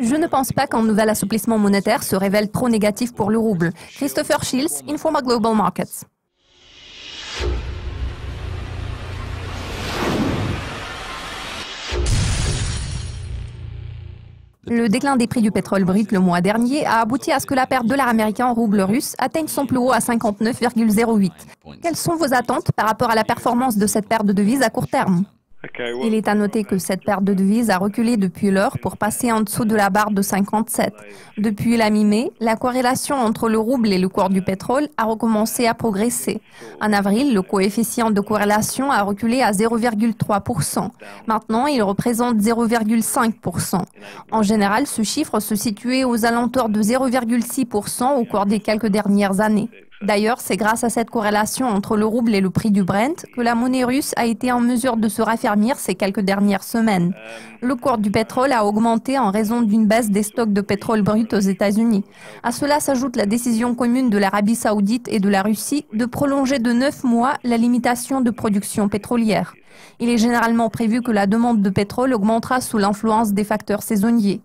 Je ne pense pas qu'un nouvel assouplissement monétaire se révèle trop négatif pour le rouble. Christopher Shields, Informa Global Markets. Le déclin des prix du pétrole brut le mois dernier a abouti à ce que la paire dollar américain en rouble russe atteigne son plus haut à 59,08. Quelles sont vos attentes par rapport à la performance de cette paire de devises à court terme ? Il est à noter que cette paire de devises a reculé depuis lors pour passer en dessous de la barre de 57. Depuis la mi-mai, la corrélation entre le rouble et le cours du pétrole a recommencé à progresser. En avril, le coefficient de corrélation a reculé à 0,3%. Maintenant, il représente 0,5%. En général, ce chiffre se situait aux alentours de 0,6% au cours des quelques dernières années. D'ailleurs, c'est grâce à cette corrélation entre le rouble et le prix du Brent que la monnaie russe a été en mesure de se raffermir ces quelques dernières semaines. Le cours du pétrole a augmenté en raison d'une baisse des stocks de pétrole brut aux États-Unis. À cela s'ajoute la décision commune de l'Arabie saoudite et de la Russie de prolonger de 9 mois la limitation de production pétrolière. Il est généralement prévu que la demande de pétrole augmentera sous l'influence des facteurs saisonniers.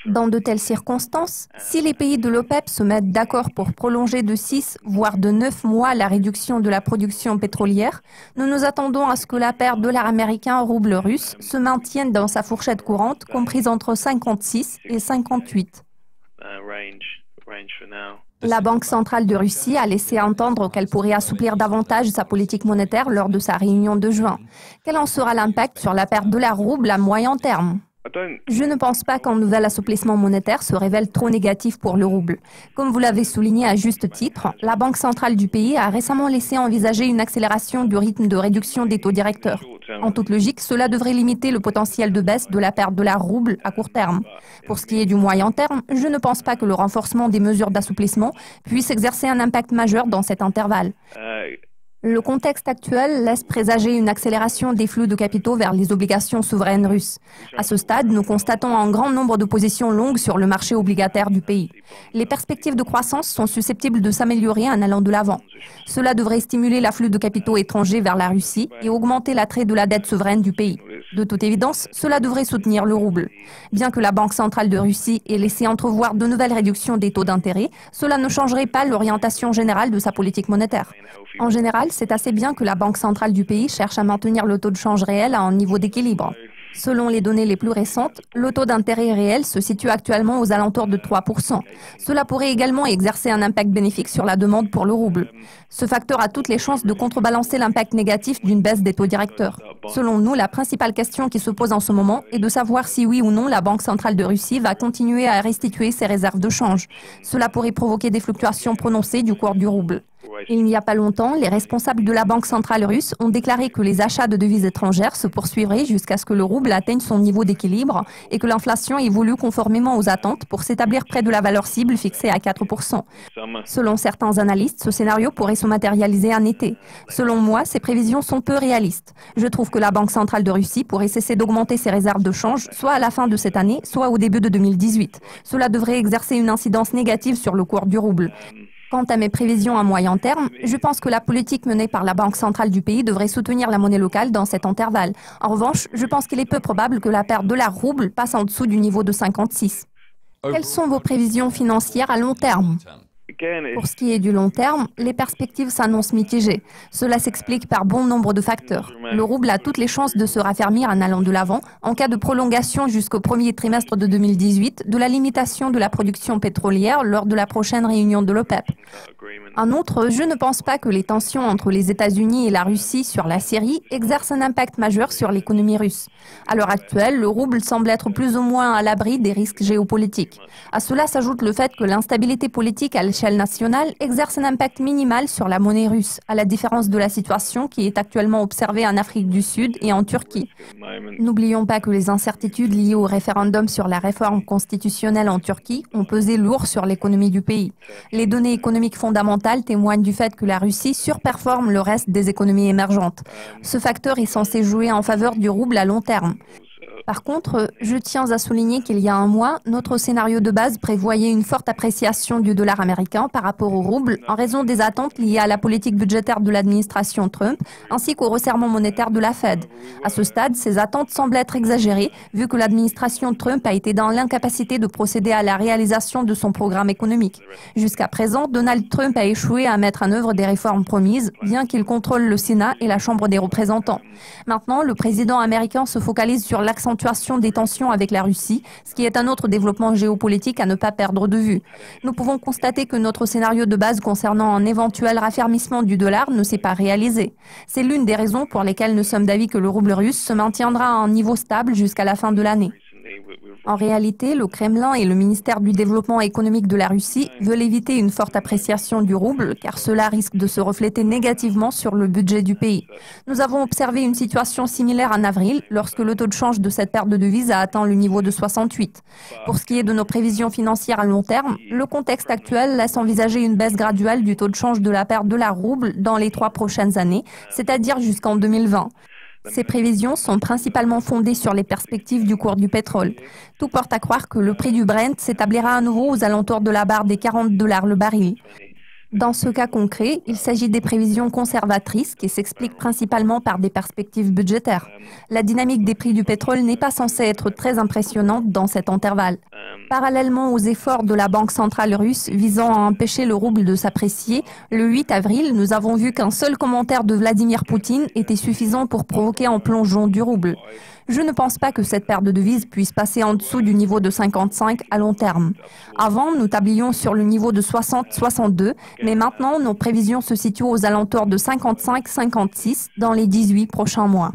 Dans de telles circonstances, si les pays de l'OPEP se mettent d'accord pour prolonger de 6 voire de 9 mois la réduction de la production pétrolière, nous nous attendons à ce que la paire dollar américain rouble russe se maintienne dans sa fourchette courante comprise entre 56 et 58. La Banque centrale de Russie a laissé entendre qu'elle pourrait assouplir davantage sa politique monétaire lors de sa réunion de juin. Quel en sera l'impact sur la paire dollar-rouble à moyen terme ? Je ne pense pas qu'un nouvel assouplissement monétaire se révèle trop négatif pour le rouble. Comme vous l'avez souligné à juste titre, la Banque centrale du pays a récemment laissé envisager une accélération du rythme de réduction des taux directeurs. En toute logique, cela devrait limiter le potentiel de baisse de la paire dollar-rouble à court terme. Pour ce qui est du moyen terme, je ne pense pas que le renforcement des mesures d'assouplissement puisse exercer un impact majeur dans cet intervalle. Le contexte actuel laisse présager une accélération des flux de capitaux vers les obligations souveraines russes. À ce stade, nous constatons un grand nombre de positions longues sur le marché obligataire du pays. Les perspectives de croissance sont susceptibles de s'améliorer en allant de l'avant. Cela devrait stimuler l'afflux de capitaux étrangers vers la Russie et augmenter l'attrait de la dette souveraine du pays. De toute évidence, cela devrait soutenir le rouble. Bien que la Banque centrale de Russie ait laissé entrevoir de nouvelles réductions des taux d'intérêt, cela ne changerait pas l'orientation générale de sa politique monétaire. En général, c'est assez bien que la Banque centrale du pays cherche à maintenir le taux de change réel à un niveau d'équilibre. Selon les données les plus récentes, le taux d'intérêt réel se situe actuellement aux alentours de 3%. Cela pourrait également exercer un impact bénéfique sur la demande pour le rouble. Ce facteur a toutes les chances de contrebalancer l'impact négatif d'une baisse des taux directeurs. Selon nous, la principale question qui se pose en ce moment est de savoir si oui ou non la Banque centrale de Russie va continuer à restituer ses réserves de change. Cela pourrait provoquer des fluctuations prononcées du cours du rouble. Il n'y a pas longtemps, les responsables de la Banque centrale russe ont déclaré que les achats de devises étrangères se poursuivraient jusqu'à ce que le rouble atteigne son niveau d'équilibre et que l'inflation évolue conformément aux attentes pour s'établir près de la valeur cible fixée à 4%. Selon certains analystes, ce scénario pourrait se matérialiser en été. Selon moi, ces prévisions sont peu réalistes. Je trouve que la Banque centrale de Russie pourrait cesser d'augmenter ses réserves de change soit à la fin de cette année, soit au début de 2018. Cela devrait exercer une incidence négative sur le cours du rouble. Quant à mes prévisions à moyen terme, je pense que la politique menée par la Banque centrale du pays devrait soutenir la monnaie locale dans cet intervalle. En revanche, je pense qu'il est peu probable que la paire dollar-rouble passe en dessous du niveau de 56. Quelles sont vos prévisions financières à long terme ? Pour ce qui est du long terme, les perspectives s'annoncent mitigées. Cela s'explique par bon nombre de facteurs. Le rouble a toutes les chances de se raffermir en allant de l'avant en cas de prolongation jusqu'au premier trimestre de 2018 de la limitation de la production pétrolière lors de la prochaine réunion de l'OPEP. En outre, je ne pense pas que les tensions entre les États-Unis et la Russie sur la Syrie exercent un impact majeur sur l'économie russe. À l'heure actuelle, le rouble semble être plus ou moins à l'abri des risques géopolitiques. À cela s'ajoute le fait que l'instabilité politique à l'échelle nationale exerce un impact minimal sur la monnaie russe, à la différence de la situation qui est actuellement observée en Afrique du Sud et en Turquie. N'oublions pas que les incertitudes liées au référendum sur la réforme constitutionnelle en Turquie ont pesé lourd sur l'économie du pays. Les données économiques fondamentales témoignent du fait que la Russie surperforme le reste des économies émergentes. Ce facteur est censé jouer en faveur du rouble à long terme. Par contre, je tiens à souligner qu'il y a un mois, notre scénario de base prévoyait une forte appréciation du dollar américain par rapport au rouble en raison des attentes liées à la politique budgétaire de l'administration Trump ainsi qu'au resserrement monétaire de la Fed. À ce stade, ces attentes semblent être exagérées vu que l'administration Trump a été dans l'incapacité de procéder à la réalisation de son programme économique. Jusqu'à présent, Donald Trump a échoué à mettre en œuvre des réformes promises, bien qu'il contrôle le Sénat et la Chambre des représentants. Maintenant, le président américain se focalise sur l'accentuation des tensions avec la Russie, ce qui est un autre développement géopolitique à ne pas perdre de vue. Nous pouvons constater que notre scénario de base concernant un éventuel raffermissement du dollar ne s'est pas réalisé. C'est l'une des raisons pour lesquelles nous sommes d'avis que le rouble russe se maintiendra à un niveau stable jusqu'à la fin de l'année. En réalité, le Kremlin et le ministère du Développement économique de la Russie veulent éviter une forte appréciation du rouble car cela risque de se refléter négativement sur le budget du pays. Nous avons observé une situation similaire en avril lorsque le taux de change de cette paire de devises a atteint le niveau de 68. Pour ce qui est de nos prévisions financières à long terme, le contexte actuel laisse envisager une baisse graduelle du taux de change de la paire dollar-rouble dans les 3 prochaines années, c'est-à-dire jusqu'en 2020. Ces prévisions sont principalement fondées sur les perspectives du cours du pétrole. Tout porte à croire que le prix du Brent s'établira à nouveau aux alentours de la barre des $40 le baril. Dans ce cas concret, il s'agit des prévisions conservatrices qui s'expliquent principalement par des perspectives budgétaires. La dynamique des prix du pétrole n'est pas censée être très impressionnante dans cet intervalle. Parallèlement aux efforts de la Banque centrale russe visant à empêcher le rouble de s'apprécier, le 8 avril, nous avons vu qu'un seul commentaire de Vladimir Poutine était suffisant pour provoquer un plongeon du rouble. Je ne pense pas que cette paire de devises puisse passer en dessous du niveau de 55 à long terme. Avant, nous tablions sur le niveau de 60-62, mais maintenant, nos prévisions se situent aux alentours de 55-56 dans les 18 prochains mois.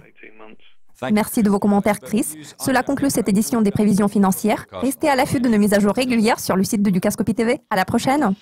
Merci de vos commentaires, Chris. Cela conclut cette édition des prévisions financières. Restez à l'affût de nos mises à jour régulières sur le site de Dukascopy TV. À la prochaine!